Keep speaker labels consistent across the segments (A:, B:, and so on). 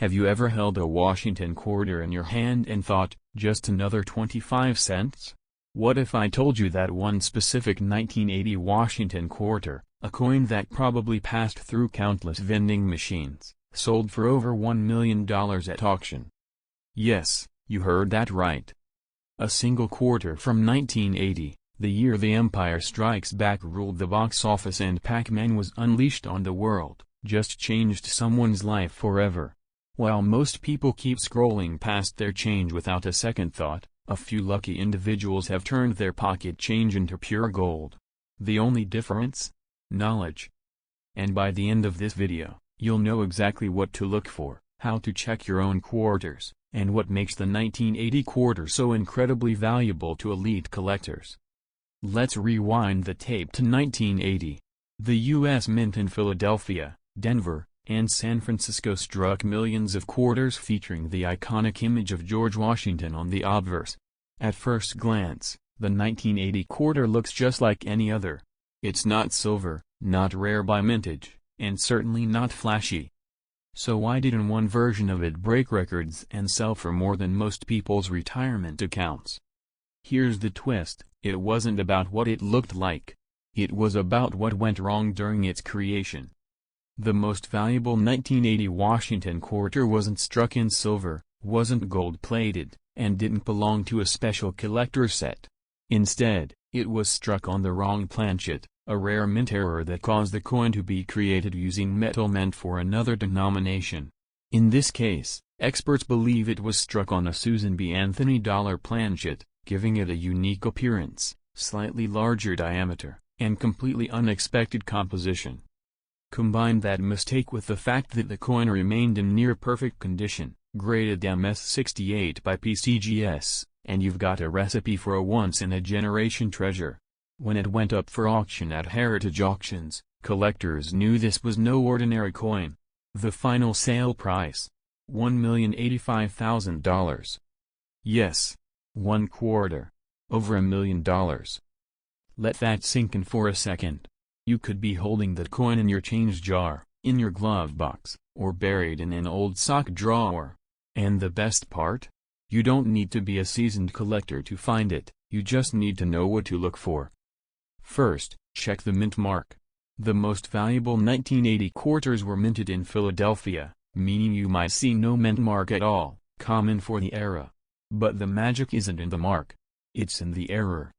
A: Have you ever held a Washington quarter in your hand and thought, just another 25 cents? What if I told you that one specific 1980 Washington quarter, a coin that probably passed through countless vending machines, sold for over $1 million at auction? Yes, you heard that right. A single quarter from 1980, the year The Empire Strikes Back ruled the box office and Pac-Man was unleashed on the world, just changed someone's life forever. While most people keep scrolling past their change without a second thought, a few lucky individuals have turned their pocket change into pure gold. The only difference? Knowledge. And by the end of this video, you'll know exactly what to look for, how to check your own quarters, and what makes the 1980 quarter so incredibly valuable to elite collectors. Let's rewind the tape to 1980. The U.S. Mint in Philadelphia, Denver, and San Francisco struck millions of quarters featuring the iconic image of George Washington on the obverse. At first glance, the 1980 quarter looks just like any other. It's not silver, not rare by mintage, and certainly not flashy. So why didn't one version of it break records and sell for more than most people's retirement accounts? Here's the twist, it wasn't about what it looked like. It was about what went wrong during its creation. The most valuable 1980 Washington quarter wasn't struck in silver, wasn't gold-plated, and didn't belong to a special collector's set. Instead, it was struck on the wrong planchet, a rare mint error that caused the coin to be created using metal meant for another denomination. In this case, experts believe it was struck on a Susan B. Anthony dollar planchet, giving it a unique appearance, slightly larger diameter, and completely unexpected composition. Combine that mistake with the fact that the coin remained in near-perfect condition, graded MS68 by PCGS, and you've got a recipe for a once-in-a-generation treasure. When it went up for auction at Heritage Auctions, collectors knew this was no ordinary coin. The final sale price? $1,085,000. Yes. One quarter. Over $1 million. Let that sink in for a second. You could be holding that coin in your change jar, in your glove box, or buried in an old sock drawer. And the best part? You don't need to be a seasoned collector to find it, you just need to know what to look for. First, check the mint mark. The most valuable 1980 quarters were minted in Philadelphia, meaning you might see no mint mark at all, common for the era. But the magic isn't in the mark. It's in the error.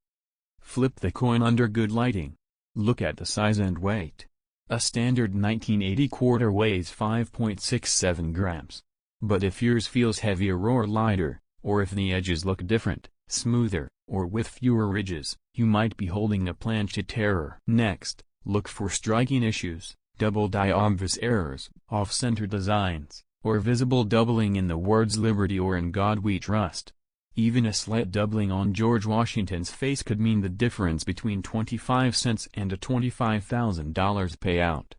A: Flip the coin under good lighting. Look at the size and weight. A standard 1980 quarter weighs 5.67 grams. But if yours feels heavier or lighter, or if the edges look different, smoother, or with fewer ridges, you might be holding a planchet error. Next, look for striking issues, double-die obvious errors, off-center designs, or visible doubling in the words Liberty or In God We Trust. Even a slight doubling on George Washington's face could mean the difference between 25 cents and a $25,000 payout.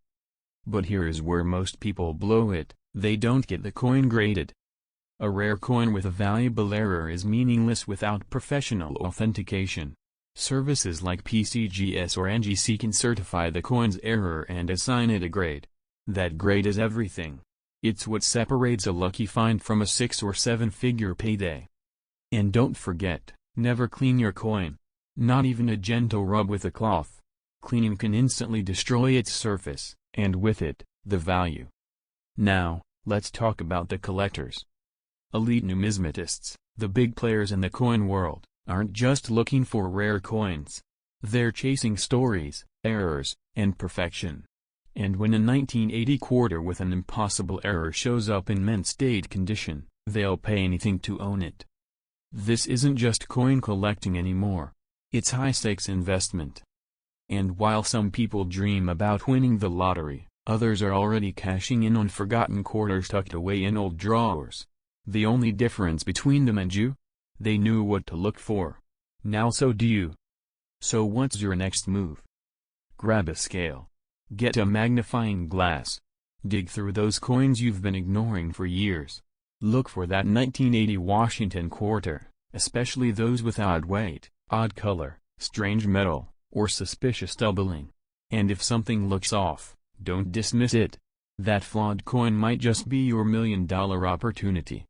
A: But here is where most people blow it, they don't get the coin graded. A rare coin with a valuable error is meaningless without professional authentication. Services like PCGS or NGC can certify the coin's error and assign it a grade. That grade is everything. It's what separates a lucky find from a 6- or 7-figure payday. And don't forget, never clean your coin. Not even a gentle rub with a cloth. Cleaning can instantly destroy its surface, and with it, the value. Now, let's talk about the collectors. Elite numismatists, the big players in the coin world, aren't just looking for rare coins. They're chasing stories, errors, and perfection. And when a 1980 quarter with an impossible error shows up in mint state condition, they'll pay anything to own it. This isn't just coin collecting anymore. It's high-stakes investment. And while some people dream about winning the lottery, others are already cashing in on forgotten quarters tucked away in old drawers. The only difference between them and you? They knew what to look for. Now so do you. So what's your next move? Grab a scale. Get a magnifying glass. Dig through those coins you've been ignoring for years. Look for that 1980 Washington quarter, especially those with odd weight, odd color, strange metal, or suspicious doubling. And if something looks off, don't dismiss it. That flawed coin might just be your million-dollar opportunity.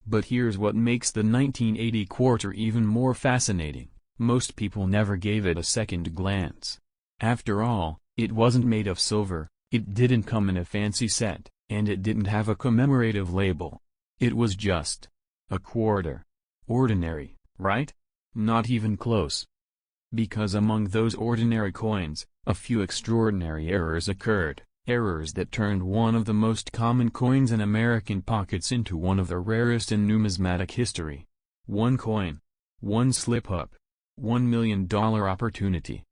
A: But here's what makes the 1980 quarter even more fascinating. Most people never gave it a second glance. After all, it wasn't made of silver, it didn't come in a fancy set, and it didn't have a commemorative label. It was just a quarter. Ordinary, right? Not even close. Because among those ordinary coins, a few extraordinary errors occurred, errors that turned one of the most common coins in American pockets into one of the rarest in numismatic history. One coin. One slip-up. $1 million opportunity.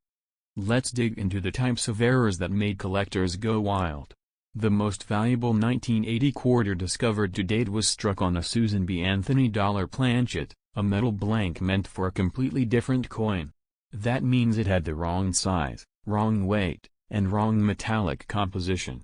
A: Let's dig into the types of errors that made collectors go wild. The most valuable 1980 quarter discovered to date was struck on a Susan B. Anthony dollar planchet, a metal blank meant for a completely different coin. That means it had the wrong size, wrong weight, and wrong metallic composition.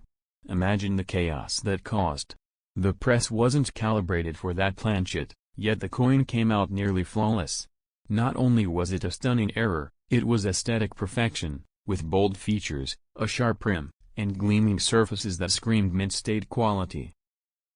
A: Imagine the chaos that caused. The press wasn't calibrated for that planchet, yet the coin came out nearly flawless. Not only was it a stunning error, it was aesthetic perfection, with bold features, a sharp rim, and gleaming surfaces that screamed mint-state quality.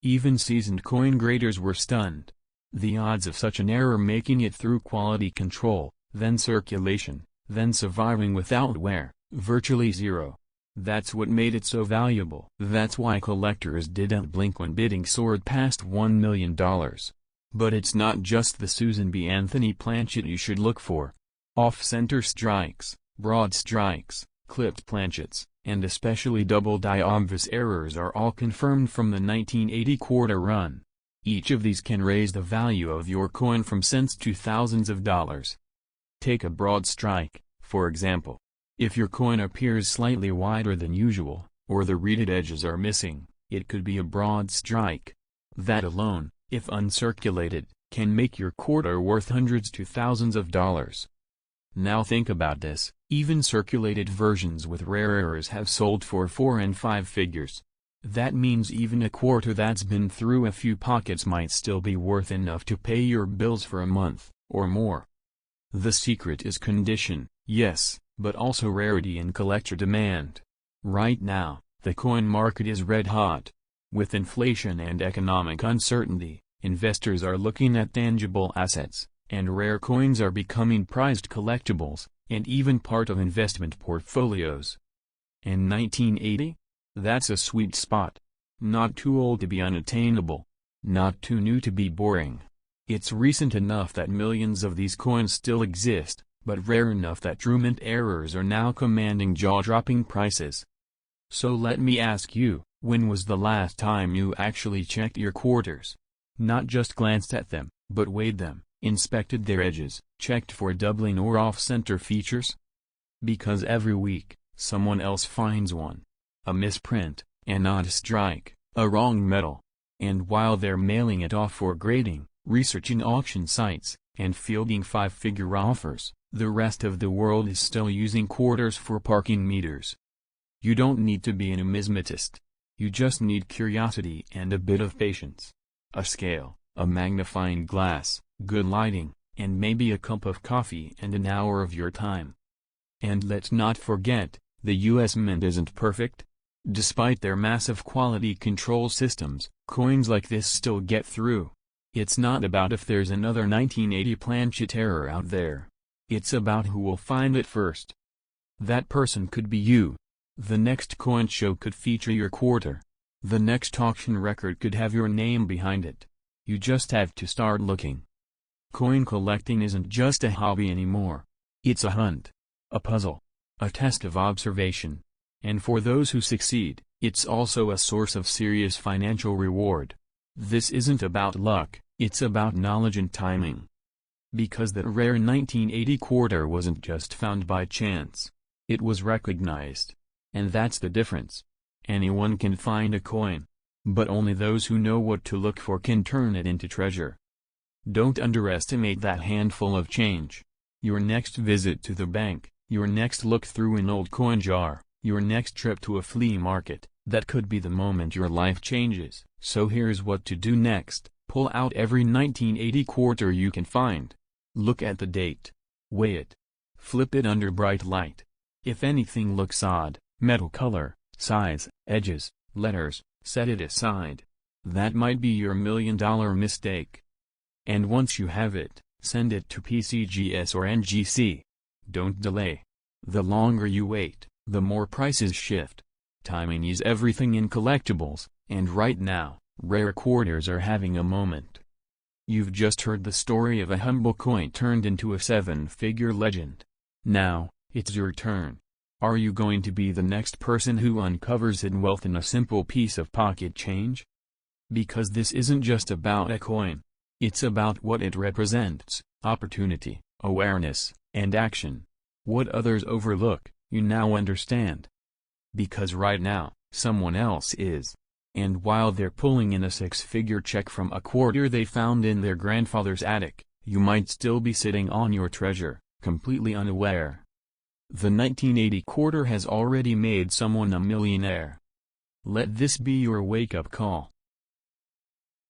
A: Even seasoned coin graders were stunned. The odds of such an error making it through quality control, then circulation, then surviving without wear, virtually zero. That's what made it so valuable. That's why collectors didn't blink when bidding soared past $1 million. But it's not just the Susan B. Anthony planchet you should look for. Off-center strikes, broad strikes, clipped planchets, and especially double-die obvious errors are all confirmed from the 1980 quarter run. Each of these can raise the value of your coin from cents to thousands of dollars. Take a broad strike, for example. If your coin appears slightly wider than usual, or the reeded edges are missing, it could be a broad strike. That alone, if uncirculated, can make your quarter worth hundreds to thousands of dollars. Now think about this, even circulated versions with rare errors have sold for 4 and 5 figures. That means even a quarter that's been through a few pockets might still be worth enough to pay your bills for a month, or more. The secret is condition, yes, but also rarity and collector demand. Right now, the coin market is red hot. With inflation and economic uncertainty, investors are looking at tangible assets, and rare coins are becoming prized collectibles, and even part of investment portfolios. And 1980? That's a sweet spot. Not too old to be unattainable. Not too new to be boring. It's recent enough that millions of these coins still exist, but rare enough that true mint errors are now commanding jaw-dropping prices. So let me ask you, when was the last time you actually checked your quarters? Not just glanced at them, but weighed them, inspected their edges, checked for doubling or off-center features? Because every week, someone else finds one. A misprint, an odd strike, a wrong metal. And while they're mailing it off for grading, researching auction sites, and fielding 5-figure offers, the rest of the world is still using quarters for parking meters. You don't need to be a numismatist. You just need curiosity and a bit of patience. A scale, a magnifying glass, good lighting, and maybe a cup of coffee and an hour of your time. And let's not forget, the US Mint isn't perfect. Despite their massive quality control systems, coins like this still get through. It's not about if there's another 1980 planchet error out there. It's about who will find it first. That person could be you. The next coin show could feature your quarter. The next auction record could have your name behind it. You just have to start looking. Coin collecting isn't just a hobby anymore. It's a hunt. A puzzle. A test of observation. And for those who succeed, it's also a source of serious financial reward. This isn't about luck, it's about knowledge and timing. Because that rare 1980 quarter wasn't just found by chance. It was recognized. And that's the difference. Anyone can find a coin. But only those who know what to look for can turn it into treasure. Don't underestimate that handful of change. Your next visit to the bank, your next look through an old coin jar, your next trip to a flea market, that could be the moment your life changes. So here's what to do next. Pull out every 1980 quarter you can find. Look at the date. Weigh it. Flip it under bright light. If anything looks odd, metal color, size, edges, letters, set it aside. That might be your $1 million mistake. And once you have it, send it to PCGS or NGC. Don't delay. The longer you wait, the more prices shift. Timing is everything in collectibles, and right now, rare quarters are having a moment. You've just heard the story of a humble coin turned into a 7-figure legend. Now, it's your turn. Are you going to be the next person who uncovers hidden wealth in a simple piece of pocket change? Because this isn't just about a coin. It's about what it represents: opportunity, awareness, and action. What others overlook, you now understand. Because right now, someone else is. And while they're pulling in a 6-figure check from a quarter they found in their grandfather's attic, you might still be sitting on your treasure, completely unaware. The 1980 quarter has already made someone a millionaire. Let this be your wake-up call.